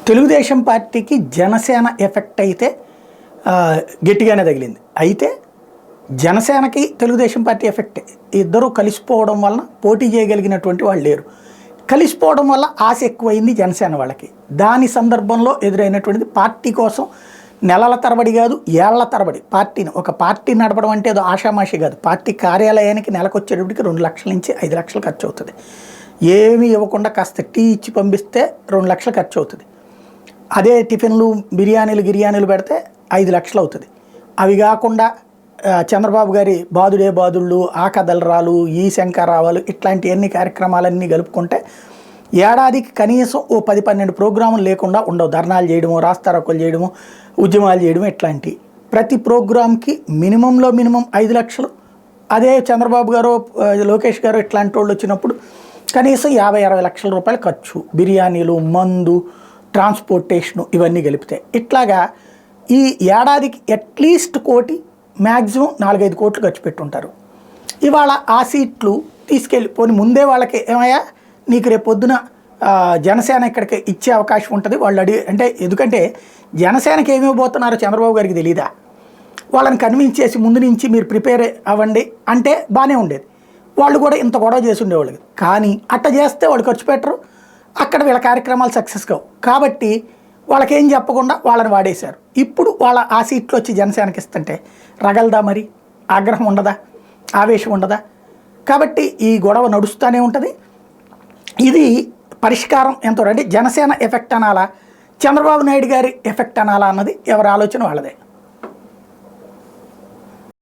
తెలుగుదేశం పార్టీకి జనసేన ఎఫెక్ట్ అయితే గట్టిగానే తగిలింది. అయితే జనసేనకి తెలుగుదేశం పార్టీ ఎఫెక్ట్ ఇద్దరూ కలిసిపోవడం వలన పోటీ చేయగలిగినటువంటి వాళ్ళు లేరు. కలిసిపోవడం వల్ల ఆశ ఎక్కువైంది జనసేన వాళ్ళకి. దాని సందర్భంలో ఎదురైనటువంటిది పార్టీ కోసం నెలల తరబడి కాదు ఏళ్ల తరబడి పార్టీని ఒక పార్టీ నడపడం అంటే ఏదో ఆషామాషి కాదు. పార్టీ కార్యాలయానికి నెలకొచ్చేటప్పటికి 2 లక్షల నుంచి 5 లక్షలు ఖర్చు అవుతుంది. ఏమీ ఇవ్వకుండా కాస్త టీ ఇచ్చి పంపిస్తే 2 లక్షలు ఖర్చు అవుతుంది. అదే టిఫిన్లు బిర్యానీలు పెడితే 5 లక్షలు అవుతుంది. అవి కాకుండా చంద్రబాబు గారి బాదుడే బాదుళ్ళు, ఆ కదలరాలు, ఈ శంకరావాలు ఇట్లాంటి అన్ని కార్యక్రమాలన్నీ కలుపుకుంటే ఏడాదికి కనీసం ఓ 10-12 ప్రోగ్రాములు లేకుండా ఉండవు. ధర్నాలు చేయడము, రాస్తారోకోలు చేయడము, ఉద్యమాలు చేయడము ఇట్లాంటి ప్రతి ప్రోగ్రామ్కి మినిమం 5 లక్షలు. అదే చంద్రబాబు గారు, లోకేష్ గారు ఇట్లాంటి వాళ్ళు వచ్చినప్పుడు కనీసం 50-60 లక్షల రూపాయలు ఖర్చు. బిర్యానీలు, మందు, ట్రాన్స్పోర్టేషను ఇవన్నీ కలిపితే ఇట్లాగా ఈ ఏడాదికి అట్లీస్ట్ 1 కోటి, మ్యాక్సిమం 4-5 కోట్లు ఖర్చు పెట్టుంటారు. ఇవాళ ఆ సీట్లు తీసుకెళ్ళి పోని ముందే వాళ్ళకి ఏమయ్యా నీకు రేపు పొద్దున జనసేన ఇక్కడికి ఇచ్చే అవకాశం ఉంటుంది వాళ్ళు అంటే ఎందుకంటే జనసేనకి ఏమి ఇవ్వబోతున్నారో చంద్రబాబు గారికి తెలీదా? వాళ్ళని కన్విన్స్ చేసి ముందు నుంచి మీరు ప్రిపేర్ అవ్వండి అంటే బాగానే ఉండేది. వాళ్ళు కూడా ఇంత గొడవ చేసి ఉండేవాళ్ళు. కానీ అట్ట చేస్తే వాళ్ళు ఖర్చు పెట్టరు, అక్కడ వీళ్ళ కార్యక్రమాలు సక్సెస్ కావు. కాబట్టి వాళ్ళకేం చెప్పకుండా వాళ్ళని వాడేశారు. ఇప్పుడు వాళ్ళ ఆ సీట్లు వచ్చి జనసేనకి ఇస్తుంటే రగలదా? మరి ఆగ్రహం ఉండదా? ఆవేశం ఉండదా? కాబట్టి ఈ గొడవ నడుస్తూనే ఉంటుంది. ఇది పరిష్కారం ఎంతో అంటే జనసేన ఎఫెక్ట్ అనాలా, చంద్రబాబు నాయుడు గారి ఎఫెక్ట్ అనాలా అన్నది ఎవరి ఆలోచన వాళ్ళదే.